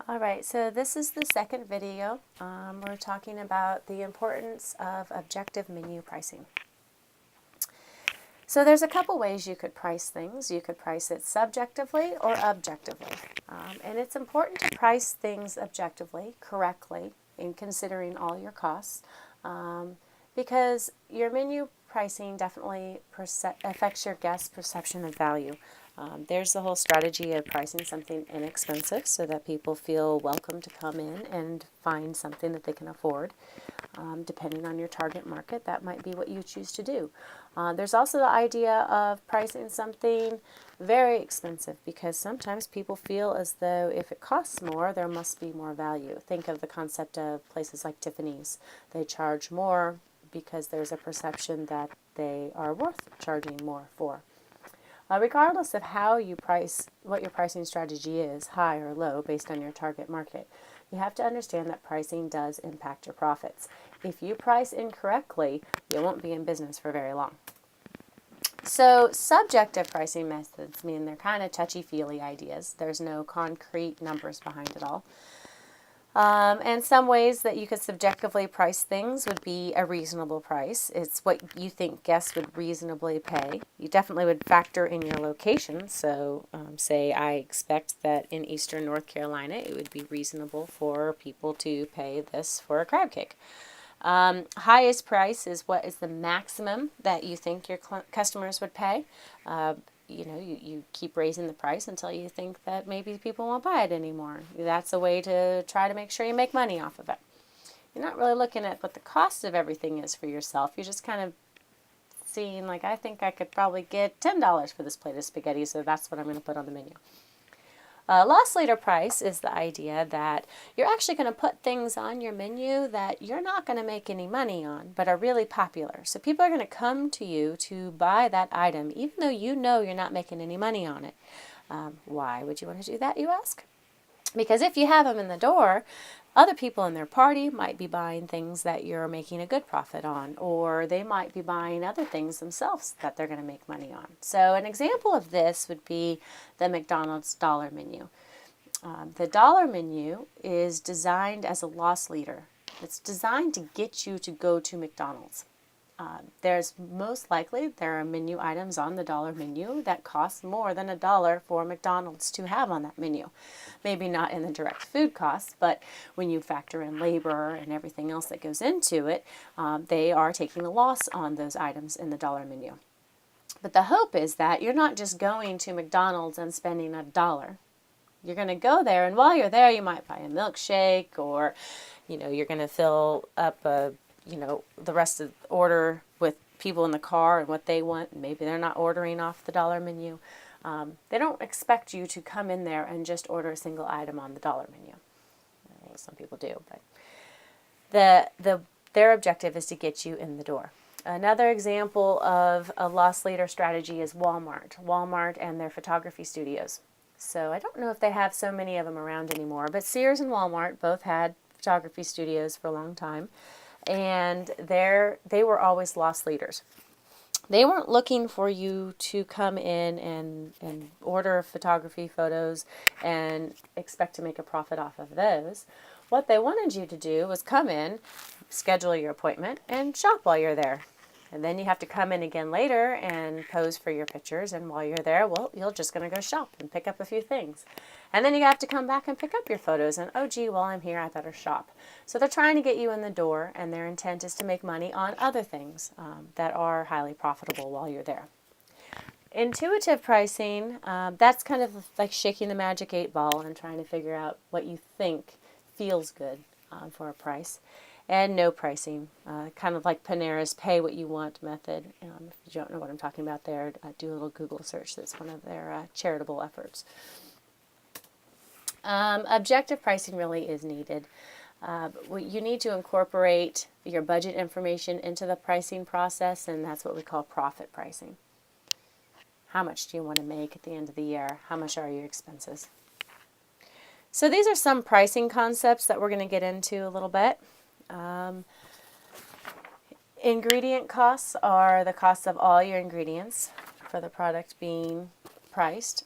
All right, so this is the second video. We're talking about the importance of objective menu pricing. So there's a couple ways you could price things. You could price it subjectively or objectively. And it's important to price things objectively, correctly, in considering all your costs, because your menu pricing definitely affects your guest's perception of value. There's the whole strategy of pricing something inexpensive so that people feel welcome to come in and find something that they can afford. Depending on your target market, that might be what you choose to do. There's also the idea of pricing something very expensive because sometimes people feel as though if it costs more, there must be more value. Think of the concept of places like Tiffany's. They charge more because there's a perception that they are worth charging more for. Regardless of how you price, what your pricing strategy is, high or low, based on your target market, you have to understand that pricing does impact your profits. If you price incorrectly, you won't be in business for very long. So subjective pricing methods mean they're kind of touchy-feely ideas. There's no concrete numbers behind it all. And some ways that you could subjectively price things would be a reasonable price. It's what you think guests would reasonably pay. You definitely would factor in your location. So say I expect that in eastern North Carolina it would be reasonable for people to pay this for a crab cake. Highest price is what is the maximum that you think your customers would pay. You keep raising the price until you think that maybe people won't buy it anymore. That's a way to try to make sure you make money off of it. You're not really looking at what the cost of everything is for yourself. You're just kind of seeing, like, I think I could probably get $10 for this plate of spaghetti, so that's what I'm going to put on the menu. Loss leader price is the idea that you're actually going to put things on your menu that you're not going to make any money on, but are really popular. So people are going to come to you to buy that item, even though you know you're not making any money on it. Why would you want to do that, you ask? Because if you have them in the door, other people in their party might be buying things that you're making a good profit on, or they might be buying other things themselves that they're going to make money on. So an example of this would be the McDonald's dollar menu. The dollar menu is designed as a loss leader. It's designed to get you to go to McDonald's. There are menu items on the dollar menu that cost more than $1 for McDonald's to have on that menu. Maybe not in the direct food costs, but when you factor in labor and everything else that goes into it, they are taking a loss on those items in the dollar menu. But the hope is that you're not just going to McDonald's and spending $1. You're going to go there, and while you're there, you might buy a milkshake, or you're going to fill up the rest of the order with people in the car and what they want. Maybe they're not ordering off the dollar menu. They don't expect you to come in there and just order a single item on the dollar menu. Some people do, but their objective is to get you in the door. Another example of a loss leader strategy is Walmart and their photography studios. So I don't know if they have so many of them around anymore, but Sears and Walmart both had photography studios for a long time. And they were always loss leaders. They weren't looking for you to come in and order photography photos and expect to make a profit off of those. What they wanted you to do was come in, schedule your appointment, and shop while you're there. And then you have to come in again later and pose for your pictures. And while you're there, well, you're just going to go shop and pick up a few things. And then you have to come back and pick up your photos. And, oh, gee, while I'm here, I better shop. So they're trying to get you in the door, and their intent is to make money on other things that are highly profitable while you're there. Intuitive pricing, that's kind of like shaking the magic 8-ball and trying to figure out what you think feels good for a price. And no pricing, kind of like Panera's pay what you want method. If you don't know what I'm talking about there, do a little Google search. That's one of their charitable efforts. Objective pricing really is needed. You need to incorporate your budget information into the pricing process, and that's what we call profit pricing. How much do you want to make at the end of the year? How much are your expenses? So these are some pricing concepts that we're going to get into a little bit. Ingredient costs are the cost of all your ingredients for the product being priced.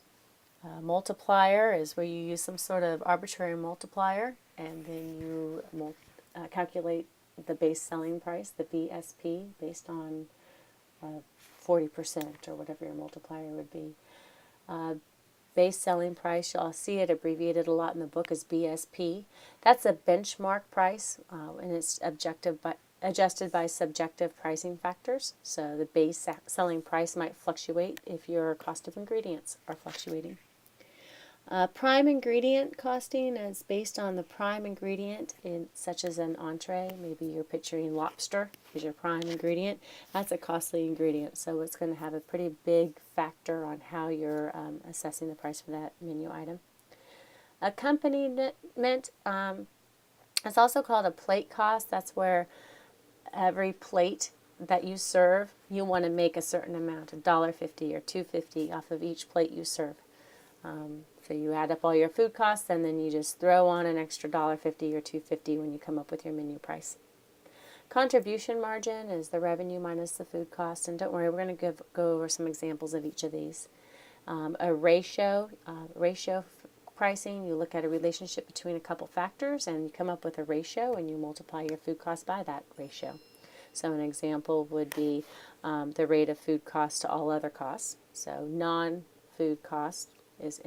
Multiplier is where you use some sort of arbitrary multiplier and then you calculate the base selling price, the BSP, based on 40% or whatever your multiplier would be. Base selling price, you'll see it abbreviated a lot in the book as BSP. That's a benchmark price, and it's adjusted by subjective pricing factors. So the base selling price might fluctuate if your cost of ingredients are fluctuating. Prime ingredient costing is based on the prime ingredient in such as an entree. Maybe you're picturing lobster as your prime ingredient. That's a costly ingredient, so it's going to have a pretty big factor on how you're assessing the price for that menu item. Accompaniment is also called a plate cost. That's where every plate that you serve, you want to make a certain amount, $1.50 or $2.50 off of each plate you serve. So you add up all your food costs and then you just throw on an extra $1.50 or $2.50 when you come up with your menu price. Contribution margin is the revenue minus the food cost, and don't worry, we're going to go over some examples of each of these. A ratio pricing, you look at a relationship between a couple factors and you come up with a ratio and you multiply your food cost by that ratio. So an example would be the rate of food cost to all other costs. So non-food cost is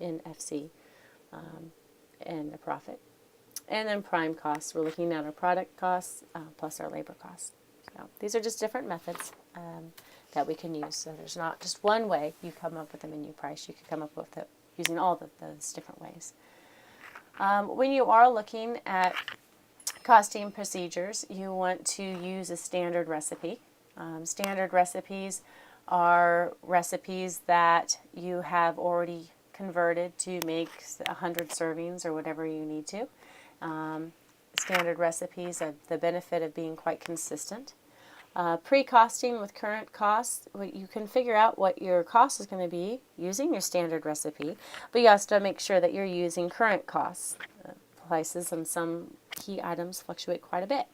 NFC and a profit. And then prime costs, we're looking at our product costs plus our labor costs. So these are just different methods that we can use. So there's not just one way you come up with a menu price. You can come up with it using all of those different ways. When you are looking at costing procedures, you want to use a standard recipe. Standard recipes are recipes that you have already converted to make 100 servings or whatever you need to. Standard recipes have the benefit of being quite consistent. Pre-costing with current costs, you can figure out what your cost is going to be using your standard recipe, but you have to make sure that you're using current costs. Prices on some key items fluctuate quite a bit.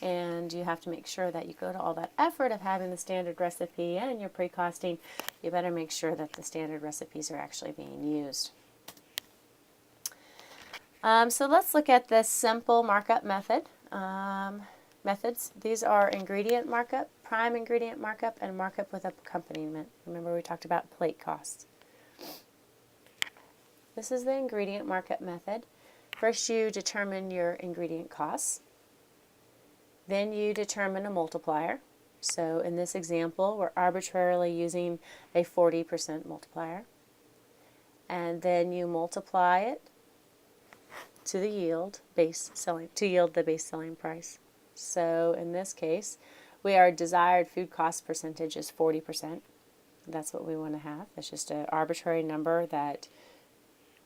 And you have to make sure that you go to all that effort of having the standard recipe and your pre-costing. You better make sure that the standard recipes are actually being used. So let's look at this simple markup methods. These are ingredient markup, prime ingredient markup, and markup with accompaniment. Remember we talked about plate costs. This is the ingredient markup method. First you determine your ingredient costs. Then you determine a multiplier. So in this example, we're arbitrarily using a 40% multiplier. And then you multiply it to yield the base selling price. So in this case, our desired food cost percentage is 40%. That's what we want to have. That's just an arbitrary number that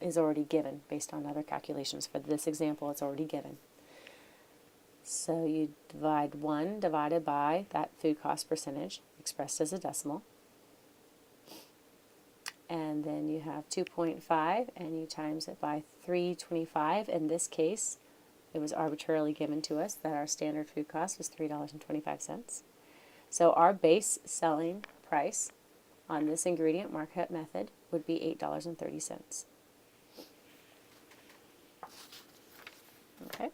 is already given based on other calculations. For this example, it's already given. So you divide 1 divided by that food cost percentage expressed as a decimal. And then you have 2.5 and you times it by 325. In this case, it was arbitrarily given to us that our standard food cost was $3.25. So our base selling price on this ingredient markup method would be $8.30. Okay.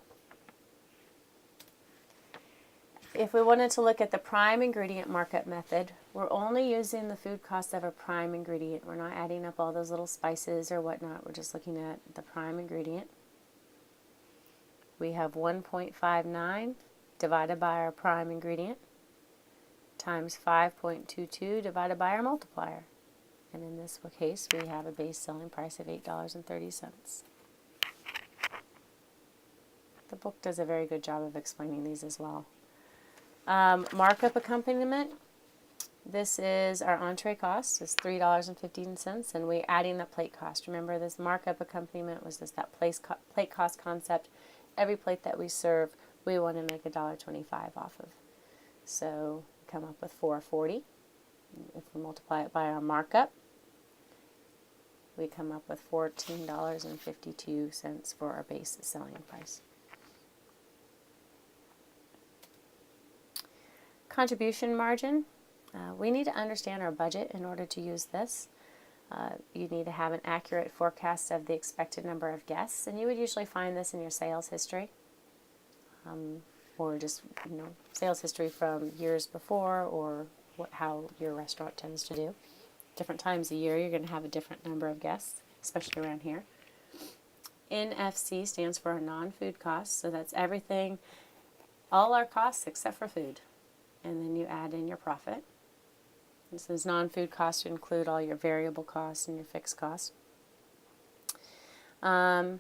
If we wanted to look at the prime ingredient markup method, we're only using the food cost of a prime ingredient. We're not adding up all those little spices or whatnot. We're just looking at the prime ingredient. We have 1.59 divided by our prime ingredient times 5.22 divided by our multiplier. And in this case, we have a base selling price of $8.30. The book does a very good job of explaining these as well. Markup accompaniment. This is our entree cost. It's $3.15, and we're adding the plate cost. Remember, this markup accompaniment was just that plate cost concept. Every plate that we serve, we want to make $1.25 off of. So we come up with $4.40. If we multiply it by our markup, we come up with $14.52 for our base selling price. Contribution margin. We need to understand our budget in order to use this. You need to have an accurate forecast of the expected number of guests, and you would usually find this in your sales history, or just sales history from years before, or how your restaurant tends to do. Different times a year, you're going to have a different number of guests, especially around here. NFC stands for non-food costs, so that's everything, all our costs except for food, and then you add in your profit. This is non-food costs to include all your variable costs and your fixed costs. The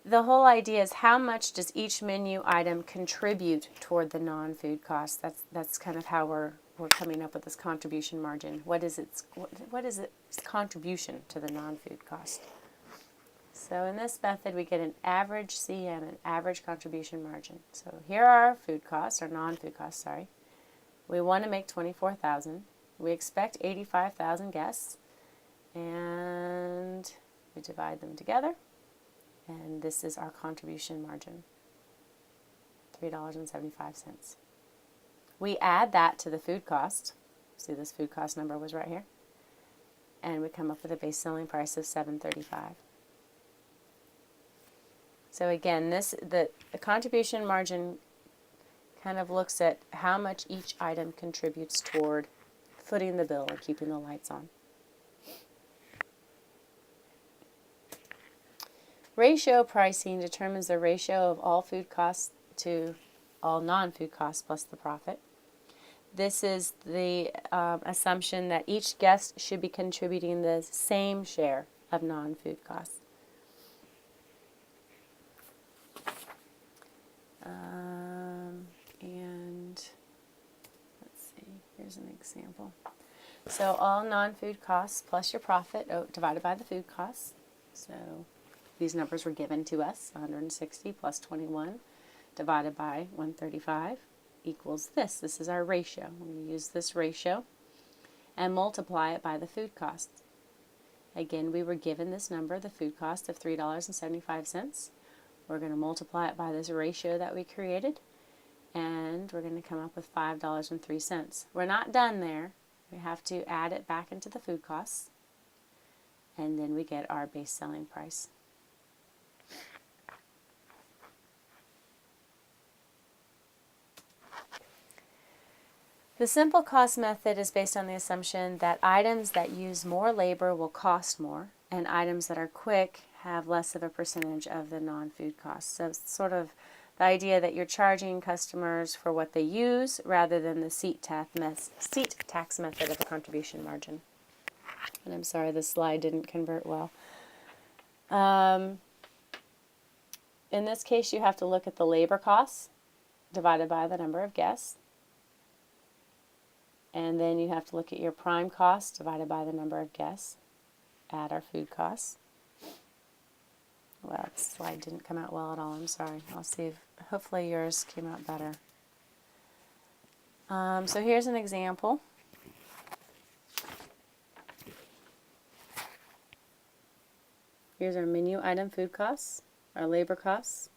whole idea is how much does each menu item contribute toward the non-food costs. That's kind of how we're coming up with this contribution margin. What is its contribution to the non-food cost? So in this method, we get an average CM, an average contribution margin. So here are our food costs, our non-food costs, sorry. We want to make $24,000. We expect 85,000 guests, and we divide them together, and this is our contribution margin, $3.75. We add that to the food cost. See, this food cost number was right here, and we come up with a base selling price of $7.35. So again, the contribution margin kind of looks at how much each item contributes toward footing the bill and keeping the lights on. Ratio pricing determines the ratio of all food costs to all non-food costs plus the profit. This is the assumption that each guest should be contributing the same share of non-food costs. And let's see, here's an example. So all non-food costs plus your profit divided by the food costs. So these numbers were given to us, 160 plus 21 divided by 135 equals this. This is our ratio. We're going to use this ratio and multiply it by the food costs. Again, we were given this number, the food cost of $3.75. We're going to multiply it by this ratio that we created, and we're going to come up with $5.03. We're not done there. We have to add it back into the food costs, and then we get our base selling price. The simple cost method is based on the assumption that items that use more labor will cost more, and items that are quick have less of a percentage of the non-food costs. So it's sort of the idea that you're charging customers for what they use rather than the seat tax method of the contribution margin. And I'm sorry, this slide didn't convert well. In this case, you have to look at the labor costs divided by the number of guests. And then you have to look at your prime cost divided by the number of guests. Add our food costs. Well, this slide didn't come out well at all. I'm sorry. I'll see if hopefully yours came out better. So here's an example. Here's our menu item food costs, our labor costs,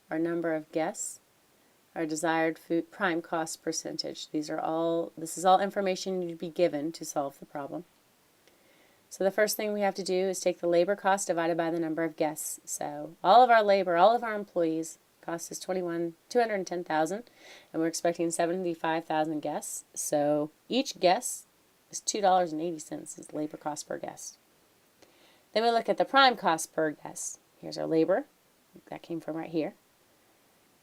our number of guests, our desired food prime cost percentage. This is all information you'd be given to solve the problem. So the first thing we have to do is take the labor cost divided by the number of guests. So all of our labor, all of our employees, cost is $210,000, and we're expecting 75,000 guests. So each guest is $2.80 is labor cost per guest. Then we look at the prime cost per guest. Here's our labor, that came from right here,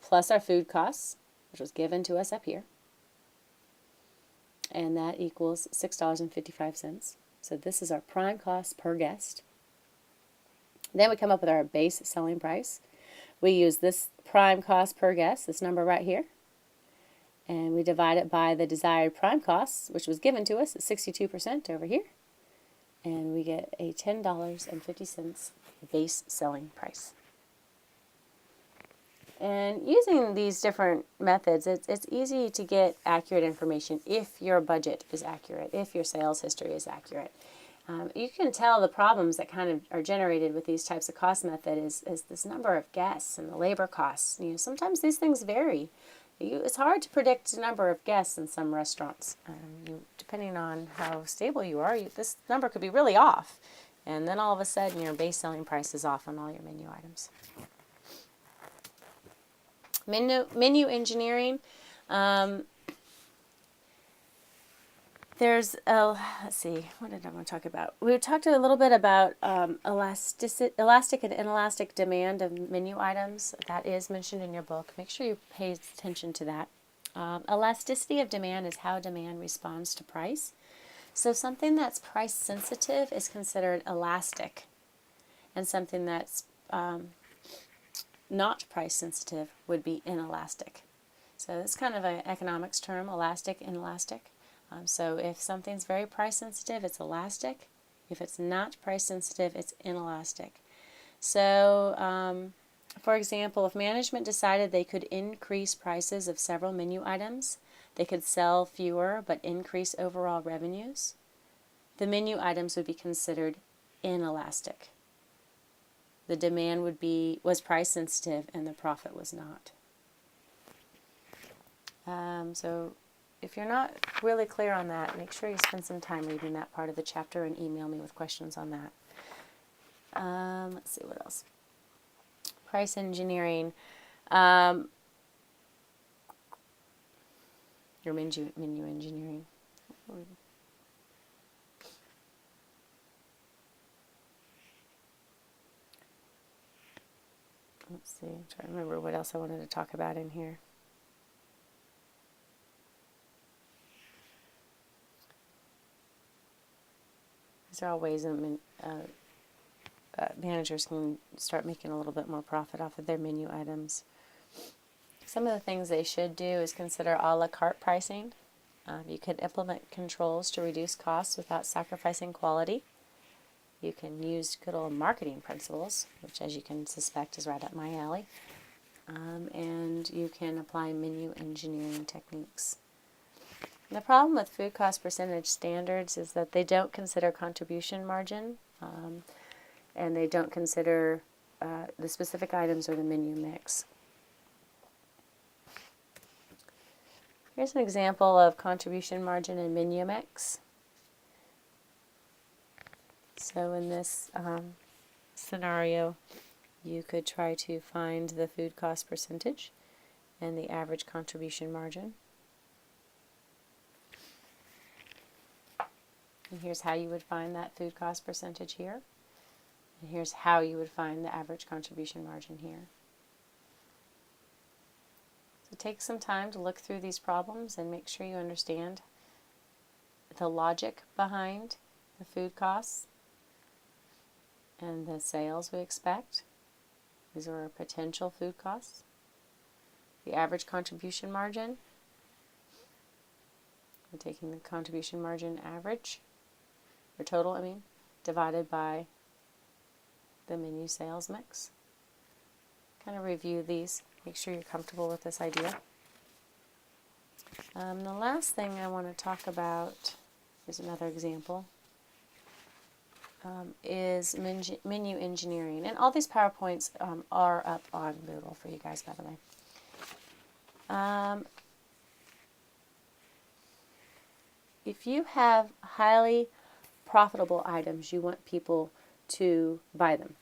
plus our food costs, which was given to us up here, and that equals $6.55. So this is our prime cost per guest. Then we come up with our base selling price. We use this prime cost per guest, this number right here, and we divide it by the desired prime costs, which was given to us at 62% over here, and we get a $10.50 base selling price. And using these different methods, it's easy to get accurate information if your budget is accurate, if your sales history is accurate. You can tell the problems that kind of are generated with these types of cost method is this number of guests and the labor costs. Sometimes these things vary. It's hard to predict the number of guests in some restaurants. Depending on how stable you are, this number could be really off. And then all of a sudden your base selling price is off on all your menu items. Menu engineering. Let's see, what did I want to talk about? We talked a little bit about elastic and inelastic demand of menu items. That is mentioned in your book. Make sure you pay attention to that. Elasticity of demand is how demand responds to price. So something that's price sensitive is considered elastic, and something that's not price sensitive would be inelastic. So it's kind of an economics term, elastic, inelastic. So if something's very price sensitive, it's elastic. If it's not price sensitive, it's inelastic. So, for example, if management decided they could increase prices of several menu items, they could sell fewer but increase overall revenues, the menu items would be considered inelastic. The demand was price sensitive and the profit was not. So if you're not really clear on that, make sure you spend some time reading that part of the chapter and email me with questions on that. Let's see what else. Price engineering. Your menu engineering. Let's see. I'm trying to remember what else I wanted to talk about in here. These are all ways that managers can start making a little bit more profit off of their menu items. Some of the things they should do is consider a la carte pricing. You could implement controls to reduce costs without sacrificing quality. You can use good old marketing principles, which, as you can suspect, is right up my alley. And you can apply menu engineering techniques. The problem with food cost percentage standards is that they don't consider contribution margin, and they don't consider the specific items or the menu mix. Here's an example of contribution margin and menu mix. So in this scenario, you could try to find the food cost percentage and the average contribution margin. And here's how you would find that food cost percentage here. And here's how you would find the average contribution margin here. So take some time to look through these problems and make sure you understand the logic behind the food costs and the sales we expect. These are our potential food costs. The average contribution margin. We're taking the contribution margin average, or total, divided by the menu sales mix. Kind of review these. Make sure you're comfortable with this idea. The last thing I want to talk about is another example. Is menu engineering. And all these PowerPoints are up on Moodle for you guys, by the way. If you have highly profitable items, you want people to buy them.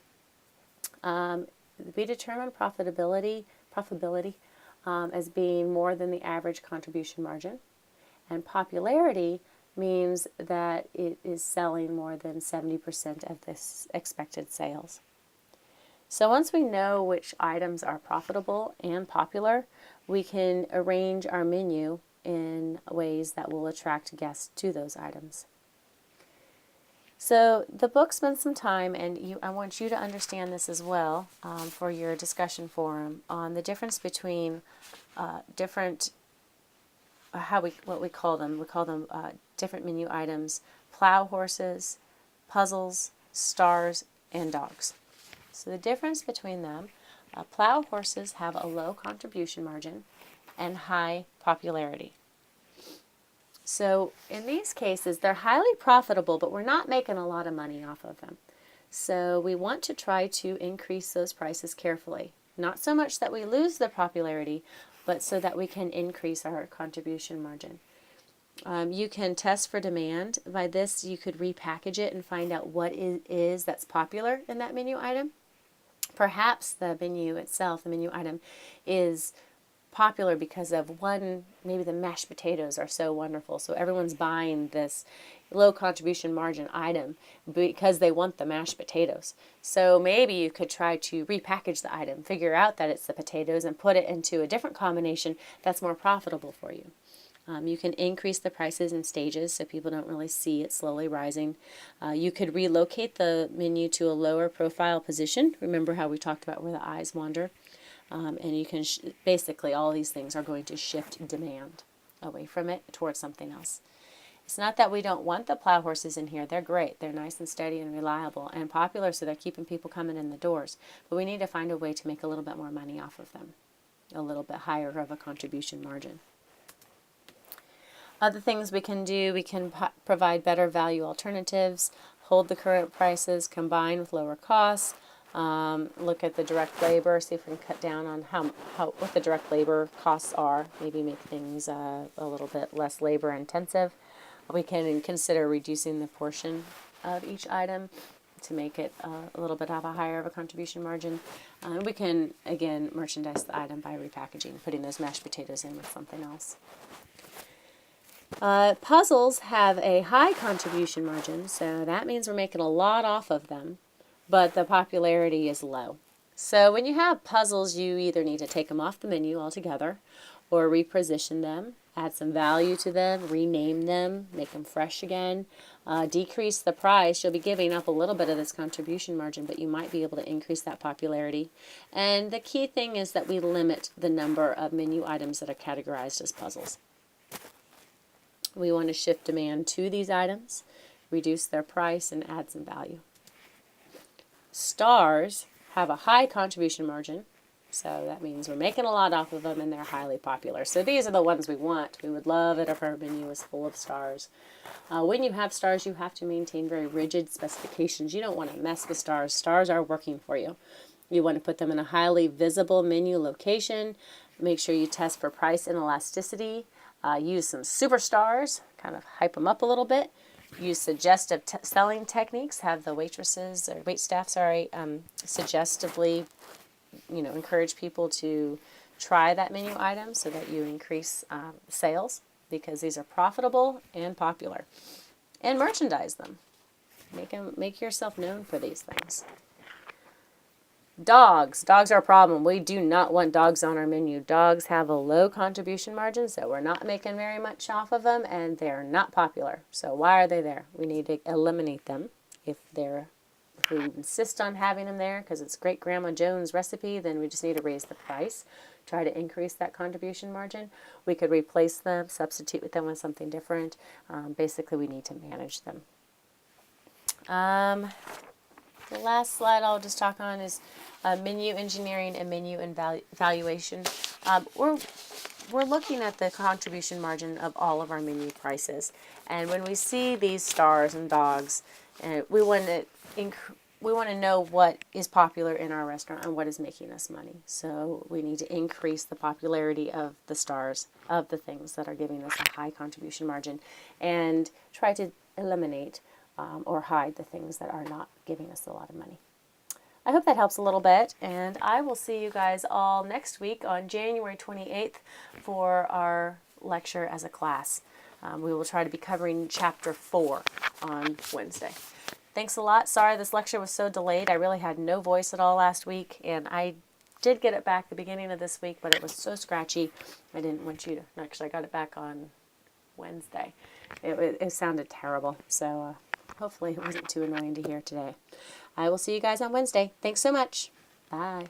We determine profitability as being more than the average contribution margin, and popularity means that it is selling more than 70% of this expected sales. So once we know which items are profitable and popular, we can arrange our menu in ways that will attract guests to those items. So the book spends some time, and I want you to understand this as well for your discussion forum, on the difference between different, what we call them. We call them different menu items: plow horses, puzzles, stars, and dogs. So the difference between them, plow horses have a low contribution margin and high popularity. So in these cases, they're highly profitable, but we're not making a lot of money off of them. So we want to try to increase those prices carefully. Not so much that we lose the popularity, but so that we can increase our contribution margin. You can test for demand. By this, you could repackage it and find out what it is that's popular in that menu item. Perhaps the menu itself, the menu item, is popular because of one, maybe the mashed potatoes are so wonderful. So everyone's buying this low contribution margin item because they want the mashed potatoes. So maybe you could try to repackage the item, figure out that it's the potatoes, and put it into a different combination that's more profitable for you. You can increase the prices in stages so people don't really see it slowly rising. You could relocate the menu to a lower profile position. Remember how we talked about where the eyes wander? And you can, basically all these things are going to shift demand away from it towards something else. It's not that we don't want the plow horses in here. They're great. They're nice and steady and reliable and popular, so they're keeping people coming in the doors. But we need to find a way to make a little bit more money off of them, a little bit higher of a contribution margin. Other things we can do, we can provide better value alternatives, hold the current prices, combine with lower costs, look at the direct labor, see if we can cut down on what the direct labor costs are, maybe make things a little bit less labor intensive. We can consider reducing the portion of each item to make it a little bit of a higher of a contribution margin. We can, again, merchandise the item by repackaging, putting those mashed potatoes in with something else. Puzzles have a high contribution margin, so that means we're making a lot off of them, but the popularity is low. So when you have puzzles, you either need to take them off the menu altogether or reposition them, add some value to them, rename them, make them fresh again, decrease the price. You'll be giving up a little bit of this contribution margin, but you might be able to increase that popularity. And the key thing is that we limit the number of menu items that are categorized as puzzles. We want to shift demand to these items, reduce their price, and add some value. Stars have a high contribution margin, so that means we're making a lot off of them and they're highly popular. So these are the ones we want. We would love it if our menu was full of stars. When you have stars, you have to maintain very rigid specifications. You don't want to mess with stars. Stars are working for you. You want to put them in a highly visible menu location. Make sure you test for price and elasticity. Use some superstars, kind of hype them up a little bit. Use suggestive selling techniques. Have the waitresses or waitstaff, suggestively, encourage people to try that menu item so that you increase sales, because these are profitable and popular. And merchandise them. Make yourself known for these things. Dogs are a problem. We do not want dogs on our menu. Dogs have a low contribution margin, so we're not making very much off of them, and they're not popular. So why are they there? We need to eliminate them. If we insist on having them there because it's Great Grandma Jones' recipe, then we just need to raise the price, try to increase that contribution margin. We could replace them, substitute with them with something different. Basically, we need to manage them. The last slide I'll just talk on is menu engineering and menu evaluation. We're looking at the contribution margin of all of our menu prices, and when we see these stars and dogs, we want to know what is popular in our restaurant and what is making us money. So we need to increase the popularity of the stars, of the things that are giving us a high contribution margin, and try to eliminate or hide the things that are not giving us a lot of money. I hope that helps a little bit, and I will see you guys all next week on January 28th for our lecture as a class. We will try to be covering Chapter 4 on Wednesday. Thanks a lot. Sorry this lecture was so delayed. I really had no voice at all last week, and I did get it back the beginning of this week, but it was so scratchy. I didn't want you to... Actually, I got it back on Wednesday. It sounded terrible, so... hopefully it wasn't too annoying to hear today. I will see you guys on Wednesday. Thanks so much. Bye.